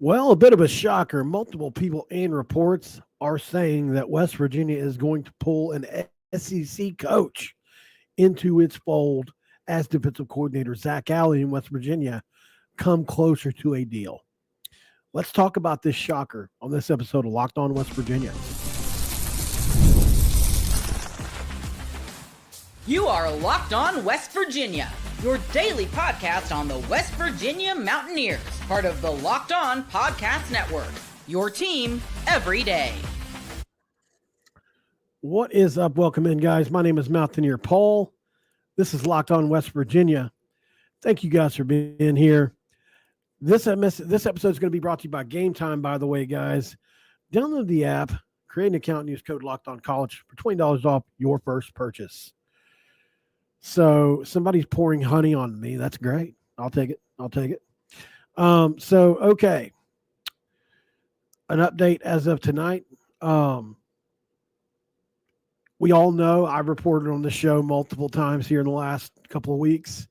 Well, a bit of a shocker. Multiple people and reports are saying that West Virginia is going to pull an SEC coach into its fold as defensive coordinator. Zac Alley in West Virginia come closer to a deal. Let's talk about this shocker on this episode of Locked On West Virginia. You are Locked On West Virginia, your daily podcast on the West Virginia Mountaineers, part of the Locked On Podcast Network, your team every day. What is up? Welcome in, guys. My name is Mountaineer Paul. This is Locked On West Virginia. Thank you guys for being here. This episode is going to be brought to you by GameTime, by the way, guys. Download the app, create an account, and use code Locked On College for $20 off your first purchase. So somebody's pouring honey on me. That's great. I'll take it. Okay. An update as of tonight. We all know I've reported on the show multiple times here in the last couple of weeks.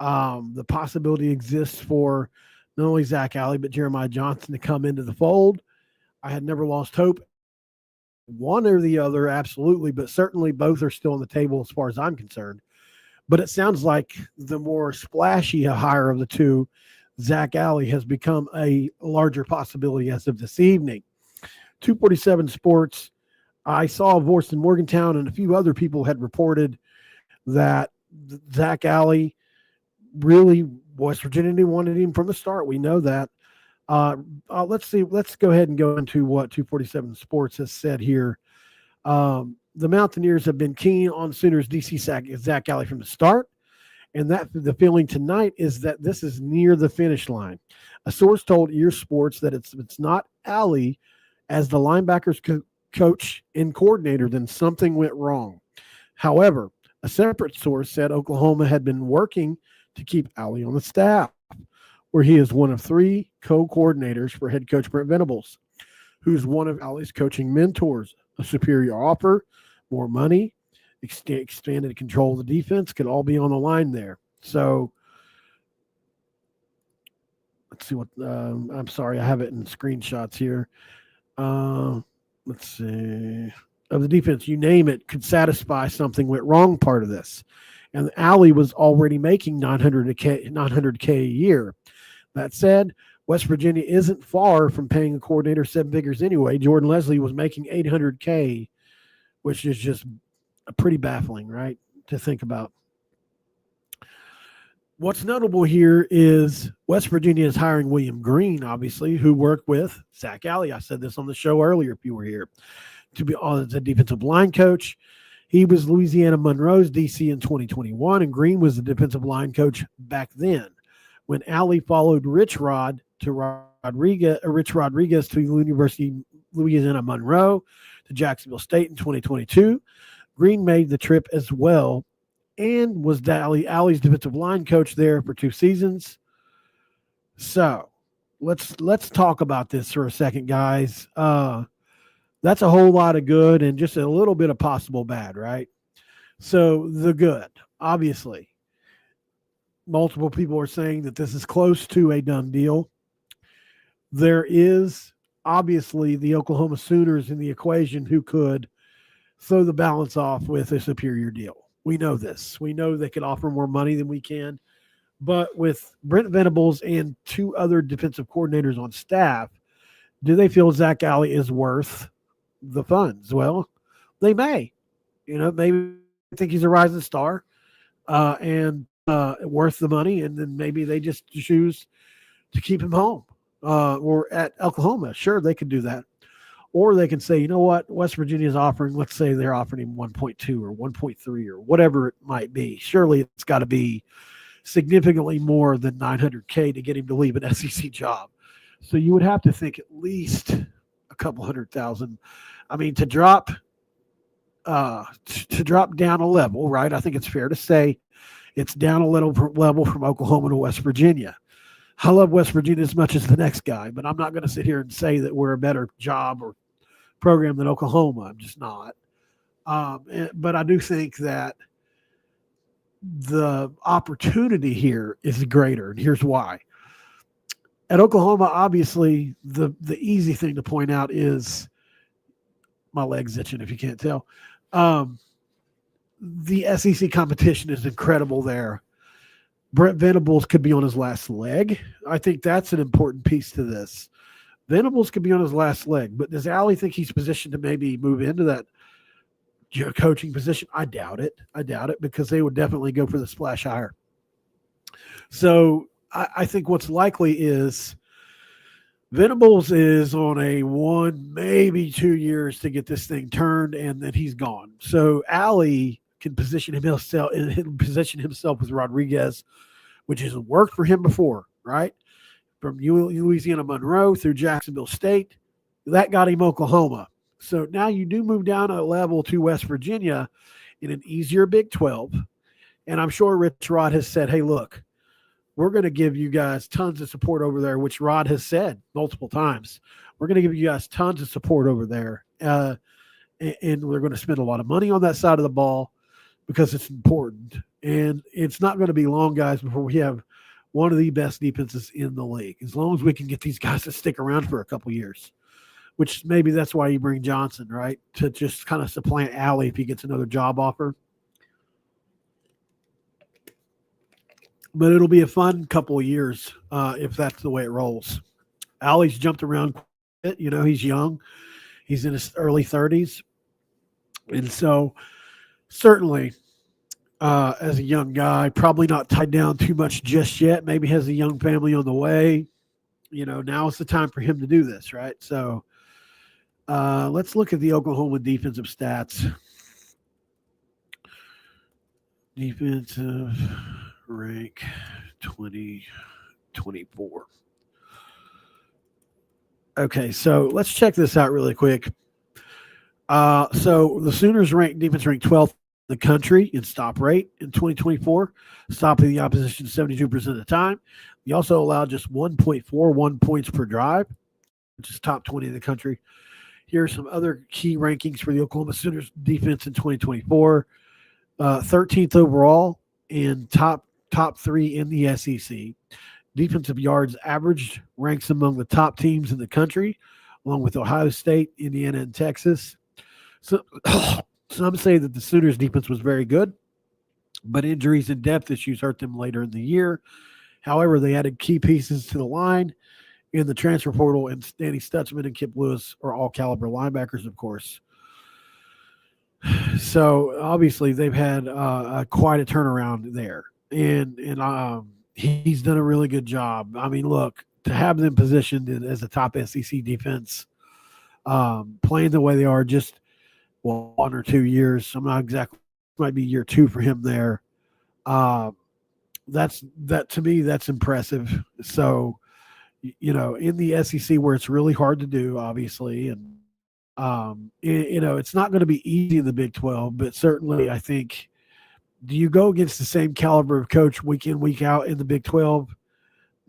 The possibility exists for not only Zac Alley, but Jeremiah Johnson to come into the fold. I had never lost hope. One or the other, absolutely, but certainly both are still on the table as far as I'm concerned. But it sounds like the more splashy hire of the two, Zac Alley, has become a larger possibility as of this evening. 247 Sports, I saw a voice in Morgantown and a few other people had reported that Zac Alley really, West Virginia wanted him from the start. We know that. Let's see. Let's go ahead and go into what 247 Sports has said here. The Mountaineers have been keen on Sooners DC Zac Alley from the start, and that the feeling tonight is that this is near the finish line. A source told Ear Sports that it's not Alley as the linebackers coach and coordinator, then something went wrong. However, a separate source said Oklahoma had been working to keep Alley on the staff, where he is one of three co-coordinators for head coach Brent Venables, who's one of Alley's coaching mentors. A superior offer, more money, expanded control of the defense could all be on the line there. So let's see what I'm sorry, I have it in screenshots here. Let's see. Of the defense, you name it, could satisfy something went wrong part of this. And Alley was already making $900K a year. That said, West Virginia isn't far from paying a coordinator seven figures anyway. Jordan Leslie was making $800K, which is just pretty baffling, right, to think about. What's notable here is West Virginia is hiring William Green, obviously, who worked with Zac Alley. I said this on the show earlier if you were here, to be as a defensive line coach. He was Louisiana Monroe's DC in 2021, and Green was the defensive line coach back then. When Alley followed Rich Rodriguez to the University of Louisiana Monroe to Jacksonville State in 2022, Green made the trip as well and was Alley's defensive line coach there for 2 seasons. So let's talk about this for a second, guys. That's a whole lot of good and just a little bit of possible bad, right? So the good, obviously. Multiple people are saying that this is close to a done deal. There is obviously the Oklahoma Sooners in the equation who could throw the balance off with a superior deal. We know this. We know they could offer more money than we can. But with Brent Venables and 2 other defensive coordinators on staff, do they feel Zac Alley is worth the funds? Well, they may. Maybe think he's a rising star and worth the money, and then maybe they just choose to keep him home or at Oklahoma. Sure, they could do that. Or they can say, you know what, West Virginia is offering, let's say they're offering him 1.2 or 1.3 or whatever it might be. Surely it's got to be significantly more than $900K to get him to leave an SEC job. So you would have to think at least a couple $100,000. I mean, to drop down a level, right? I think it's fair to say it's down a little level from Oklahoma to West Virginia. I love West Virginia as much as the next guy, but I'm not going to sit here and say that we're a better job or program than Oklahoma. I'm just not. But I do think that the opportunity here is greater, and here's why. At Oklahoma, obviously, the easy thing to point out is my leg's itching, if you can't tell. The SEC competition is incredible there. Brent Venables could be on his last leg. I think that's an important piece to this. Venables could be on his last leg, but does Alley think he's positioned to maybe move into that coaching position? I doubt it. Because they would definitely go for the splash hire. So I think what's likely is Venables is on a 1, maybe 2 years to get this thing turned, and then he's gone. So Alley can position himself with Rodriguez, which has worked for him before, right? From Louisiana Monroe through Jacksonville State, that got him Oklahoma. So now you do move down a level to West Virginia in an easier Big 12. And I'm sure Rich Rod has said, hey, look, we're going to give you guys tons of support over there, which Rod has said multiple times. We're going to give you guys tons of support over there. And we're going to spend a lot of money on that side of the ball because it's important. And it's not going to be long, guys, before we have one of the best defenses in the league, as long as we can get these guys to stick around for a couple years, which maybe that's why you bring Johnson, right, to just kind of supplant Alley if he gets another job offer. But it'll be a fun couple of years if that's the way it rolls. Alley's jumped around quite a bit. You know, he's young. He's in his early 30s. And so certainly as a young guy, probably not tied down too much just yet, maybe has a young family on the way. You know, now is the time for him to do this, right? So let's look at the Oklahoma defensive stats. Defensive rank 2024. Okay, so let's check this out really quick. So the Sooners defense ranked 12th in the country in stop rate in 2024, stopping the opposition 72% of the time. They also allowed just 1.41 points per drive, which is top 20 in the country. Here are some other key rankings for the Oklahoma Sooners defense in 2024. 13th overall and top 3 in the SEC. Defensive yards averaged ranks among the top teams in the country, along with Ohio State, Indiana, and Texas. So some say that the Sooners defense was very good, but injuries and depth issues hurt them later in the year. However, they added key pieces to the line in the transfer portal, and Danny Stutzman and Kip Lewis are all caliber linebackers, of course. So obviously they've had quite a turnaround there, and he's done a really good job. I mean, look, to have them positioned as a top SEC defense, playing the way they are, just 1 or 2 years. I'm not exactly, might be year 2 for him there. To me, that's impressive. So, you know, in the SEC where it's really hard to do, obviously, and it's not going to be easy in the Big 12, but certainly I think, do you go against the same caliber of coach week in, week out in the Big 12?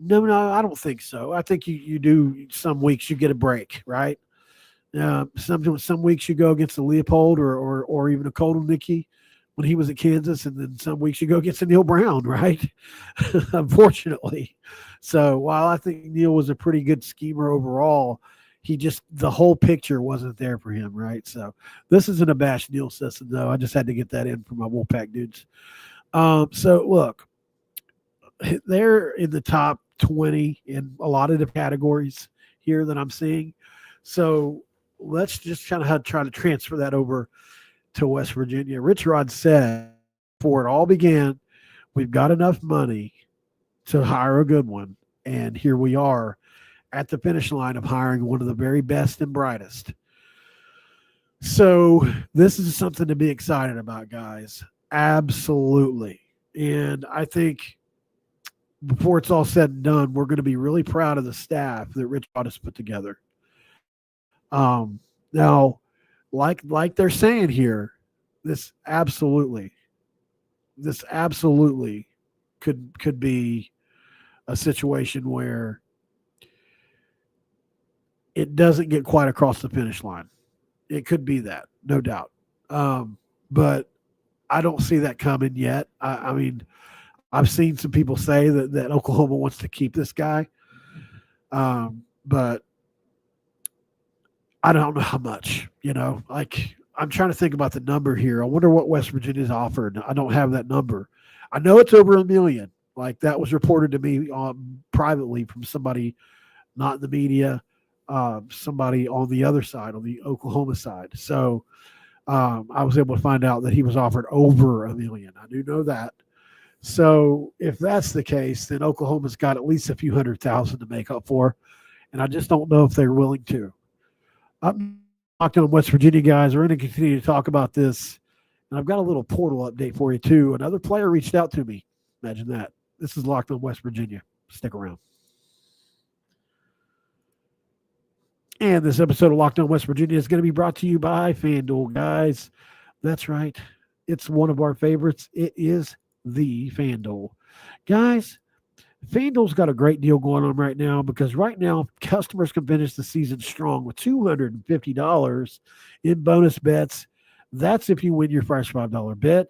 No, I don't think so. I think you do. Some weeks you get a break, right? Some weeks you go against a Leopold or even a Koldenicki when he was at Kansas, and then some weeks you go against a Neil Brown, right? Unfortunately. So while I think Neil was a pretty good schemer overall, the whole picture wasn't there for him, right? So this isn't a bash Neil system, though. I just had to get that in for my Wolfpack dudes. So look, they're in the top 20 in a lot of the categories here that I'm seeing. So let's just kind of try to transfer that over to West Virginia. Rich Rod said, before it all began, we've got enough money to hire a good one. And here we are at the finish line of hiring one of the very best and brightest. So this is something to be excited about, guys. Absolutely. And I think before it's all said and done, we're going to be really proud of the staff that Rich Rod has put together. Now, like they're saying here, this absolutely could be a situation where it doesn't get quite across the finish line. It could be that, no doubt. But I don't see that coming yet. I mean, I've seen some people say that Oklahoma wants to keep this guy. But I don't know how much, like I'm trying to think about the number here. I wonder what West Virginia's offered. I don't have that number. I know it's over $1 million. Like that was reported to me privately from somebody not in the media, somebody on the other side, on the Oklahoma side. So I was able to find out that he was offered over $1 million. I do know that. So if that's the case, then Oklahoma's got at least a few $100,000 to make up for, and I just don't know if they're willing to. I'm talking on West Virginia, guys. We're going to continue to talk about this, and I've got a little portal update for you too. Another player reached out to me. Imagine that. This is Locked on West Virginia. Stick around. And this episode of Locked on West Virginia is going to be brought to you by FanDuel, guys. That's right. It's one of our favorites. It is the FanDuel. Guys, FanDuel's got a great deal going on right now because right now customers can finish the season strong with $250 in bonus bets. That's if you win your first $5 bet.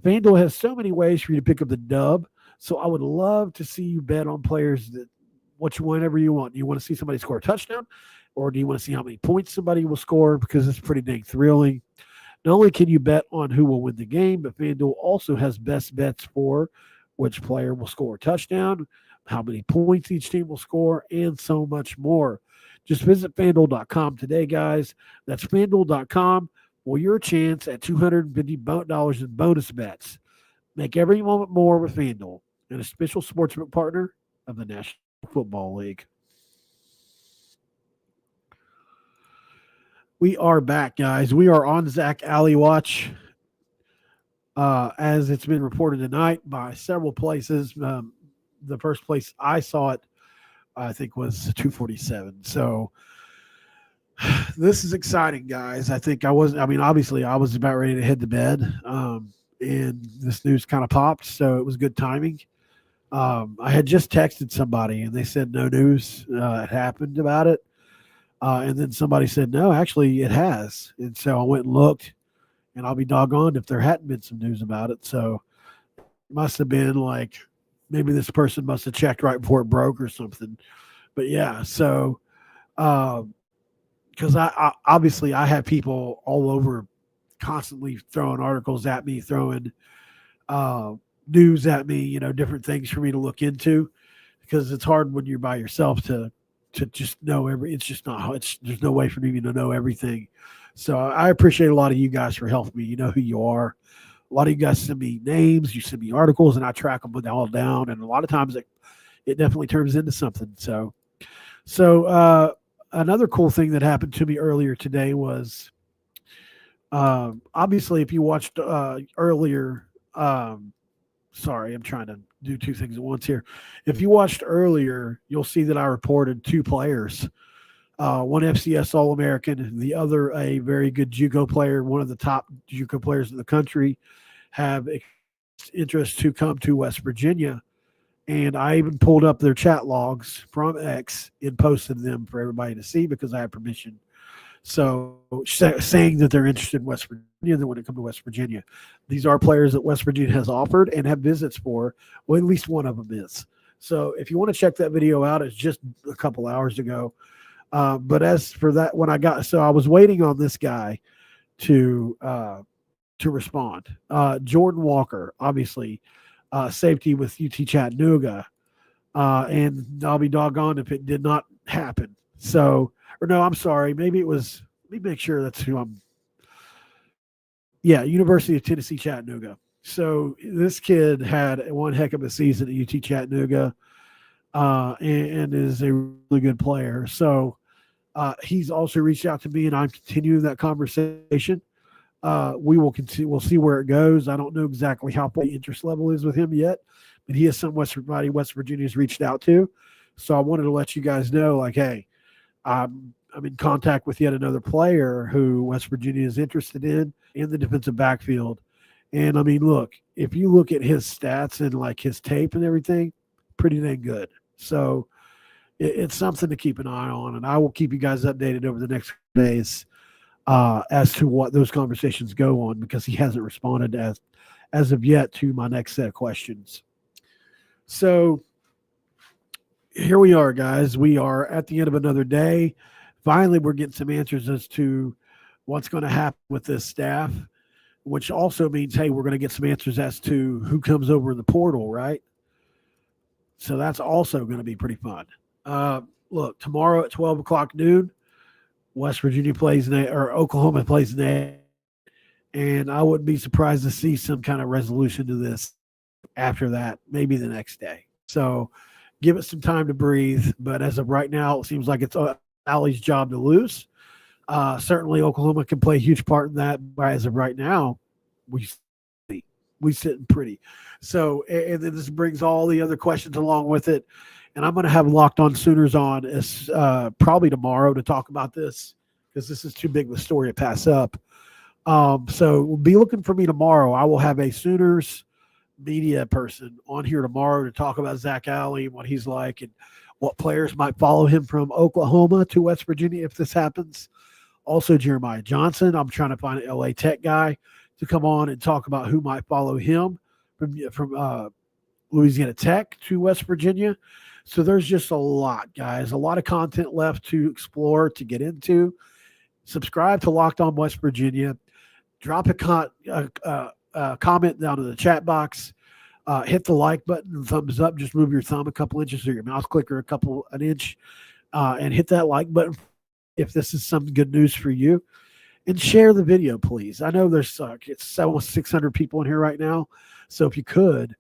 FanDuel has so many ways for you to pick up the dub. So I would love to see you bet on players that whenever you want. Do you want to see somebody score a touchdown? Or do you want to see how many points somebody will score? Because it's pretty dang thrilling. Not only can you bet on who will win the game, but FanDuel also has best bets for which player will score a touchdown, how many points each team will score, and so much more. Just visit FanDuel.com today, guys. That's FanDuel.com for your chance at $250 in bonus bets. Make every moment more with FanDuel, an official sportsbook partner of the National Football League. We are back, guys. We are on Zac Alley watch, as it's been reported tonight by several places. The first place I saw it, I think, was 247. So this is exciting, guys. Obviously, I was about ready to head to bed, and this news kind of popped, so it was good timing. I had just texted somebody, and they said no news had happened about it. And then somebody said, no, actually it has. And so I went and looked, and I'll be doggone if there hadn't been some news about it. So it must have been like maybe this person must have checked right before it broke or something. But yeah, so because I obviously I have people all over constantly throwing articles at me, throwing news at me, different things for me to look into, because it's hard when you're by yourself to just know there's no way for me to know everything. So I appreciate a lot of you guys for helping me. You know who you are. A lot of you guys send me names, you send me articles, and I track them all down. And a lot of times it definitely turns into something. So another cool thing that happened to me earlier today was, obviously if you watched earlier, sorry, I'm trying to do two things at once here. If you watched earlier, you'll see that I reported two players, one FCS All-American, the other a very good JUCO player, one of the top JUCO players in the country, have interest to come to West Virginia. And I even pulled up their chat logs from X and posted them for everybody to see because I had permission. So saying that they're interested in West Virginia, they want to come to West Virginia. These are players that West Virginia has offered and have visits for. Well, at least one of them is. So if you want to check that video out, it's just a couple hours ago. But as for that, I was waiting on this guy to respond. Jordan Walker, obviously, safety with UT Chattanooga. And I'll be doggone if it did not happen. So, or no, I'm sorry. Maybe it was, let me make sure that's who I'm. Yeah, University of Tennessee, Chattanooga. So this kid had one heck of a season at UT Chattanooga, and is a really good player. So he's also reached out to me, and I'm continuing that conversation. We will continue. We'll see where it goes. I don't know exactly how the interest level is with him yet, but he is somebody West Virginia's reached out to. So I wanted to let you guys know, like, hey, I'm in contact with yet another player who West Virginia is interested in the defensive backfield. And I mean, look, if you look at his stats and like his tape and everything, pretty dang good. So it's something to keep an eye on, and I will keep you guys updated over the next days as to what those conversations go on, because he hasn't responded as of yet to my next set of questions. So here we are, guys. We are at the end of another day. Finally, we're getting some answers as to what's going to happen with this staff, which also means, hey, we're going to get some answers as to who comes over in the portal, right? So that's also going to be pretty fun. Look, tomorrow at 12 o'clock noon, West Virginia plays or Oklahoma plays and I wouldn't be surprised to see some kind of resolution to this after that, maybe the next day. So give it some time to breathe. But as of right now, it seems like it's Alley's job to lose. Certainly, Oklahoma can play a huge part in that. But as of right now, we sitting pretty. So, and then this brings all the other questions along with it. And I'm going to have Locked On Sooners on as probably tomorrow to talk about this because this is too big of a story to pass up. So be looking for me tomorrow. I will have a Sooners media person on here tomorrow to talk about Zac Alley and what he's like and what players might follow him from Oklahoma to West Virginia if this happens. Also, Jeremiah Johnson. I'm trying to find an LA Tech guy to come on and talk about who might follow him from Louisiana Tech to West Virginia. So there's just a lot, guys, a lot of content left to explore, to get into. Subscribe to Locked On West Virginia. Drop a comment down in the chat box. Hit the like button, thumbs up. Just move your thumb a couple inches or your mouse clicker an inch, and hit that like button if this is some good news for you. And share the video, please. I know there's it's almost 600 people in here right now. So if you could,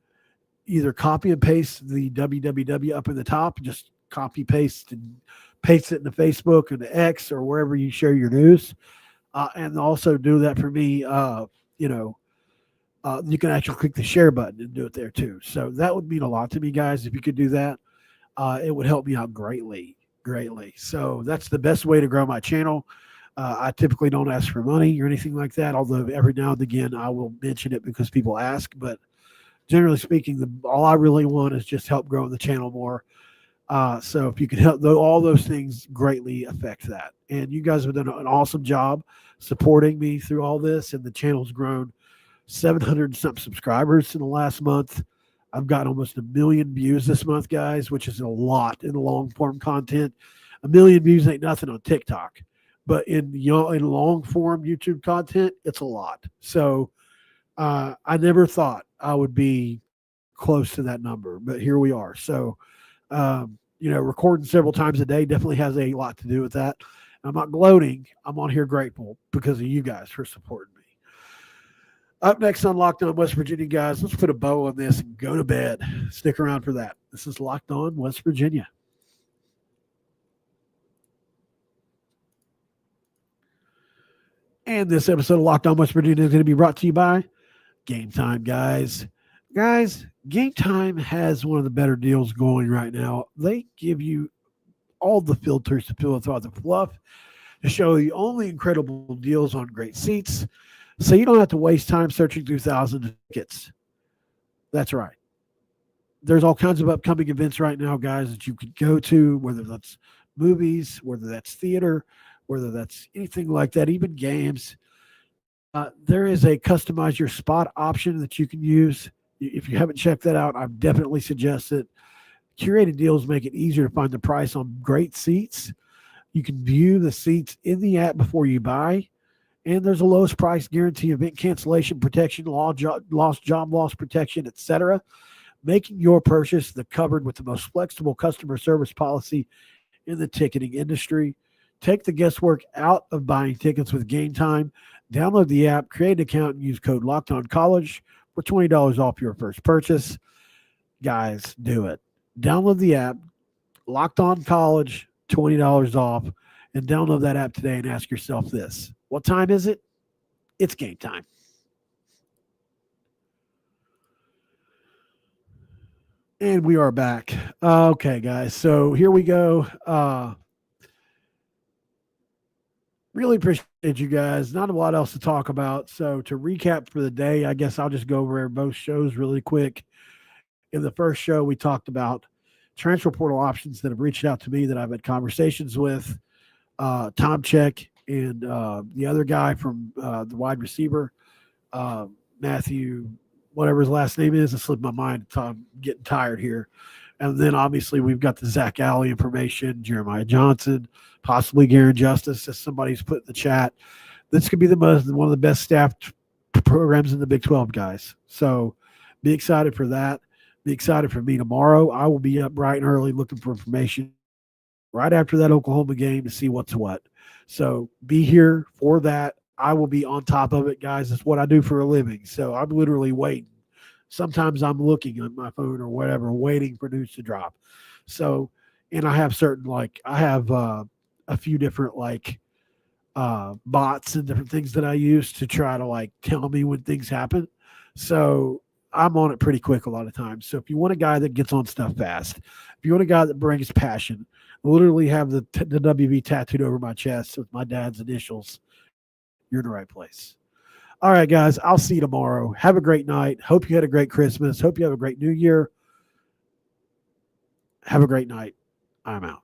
either copy and paste the www up in the top, just copy, paste, and paste it into Facebook and the X or wherever you share your news. And also do that for me. You can actually click the share button and do it there too. So that would mean a lot to me, guys. If you could do that, it would help me out greatly. So that's the best way to grow my channel. I typically don't ask for money or anything like that, although every now and again I will mention it because people ask. But generally speaking, all I really want is just help grow the channel more. So if you can help, all those things greatly affect that. And you guys have done an awesome job supporting me through all this, and the channel's grown 700 and something subscribers in the last month. I've got almost 1 million views this month, guys, which is a lot in the long form content. 1 million views ain't nothing on TikTok, but in long form YouTube content, it's a lot. So I never thought I would be close to that number, but here we are. So, recording several times a day definitely has a lot to do with that. I'm not gloating. I'm on here grateful because of you guys for supporting me. Up next on Locked On West Virginia, guys, let's put a bow on this and go to bed. Stick around for that. This is Locked On West Virginia. And this episode of Locked On West Virginia is going to be brought to you by GameTime, guys. Guys, GameTime has one of the better deals going right now. They give you all the filters to filter through the fluff to show you only incredible deals on great seats, so you don't have to waste time searching through thousands of tickets. That's right. There's all kinds of upcoming events right now, guys, that you could go to, whether that's movies, whether that's theater, whether that's anything like that, even games. There is a customize your spot option that you can use. If you haven't checked that out, I definitely suggest it. Curated deals make it easier to find the price on great seats. You can view the seats in the app before you buy. And there's a lowest price guarantee, event cancellation protection, lost job loss protection, etc. Making your purchase covered with the most flexible customer service policy in the ticketing industry. Take the guesswork out of buying tickets with GameTime. Download the app, create an account, and use code LOCKEDONCollege for $20 off your first purchase. Guys, do it. Download the app, Locked On College, $20 off, and download that app today and ask yourself this. What time is it? It's game time. And we are back. Okay, guys. So here we go. Really appreciate you guys. Not a lot else to talk about. So to recap for the day, I guess I'll just go over both shows really quick. In the first show, we talked about transfer portal options that have reached out to me that I've had conversations with. Tom Check and the other guy from the wide receiver, Matthew, whatever his last name is. It slipped my mind. I'm getting tired here. And then obviously we've got the Zac Alley information, Jeremiah Johnson, possibly Garen Justice, as somebody's put in the chat. This could be one of the best staffed programs in the Big 12, guys. So be excited for that. Be excited for me tomorrow. I will be up bright and early looking for information right after that Oklahoma game to see what's what. So be here for that. I will be on top of it, guys. It's what I do for a living. So I'm literally waiting. Sometimes I'm looking on my phone or whatever, waiting for news to drop. So, and I have certain, I have a few different, bots and different things that I use to try to, tell me when things happen. So I'm on it pretty quick a lot of times. So if you want a guy that gets on stuff fast, if you want a guy that brings passion, literally have the WV tattooed over my chest with my dad's initials, you're in the right place. All right, guys, I'll see you tomorrow. Have a great night. Hope you had a great Christmas. Hope you have a great New Year. Have a great night. I'm out.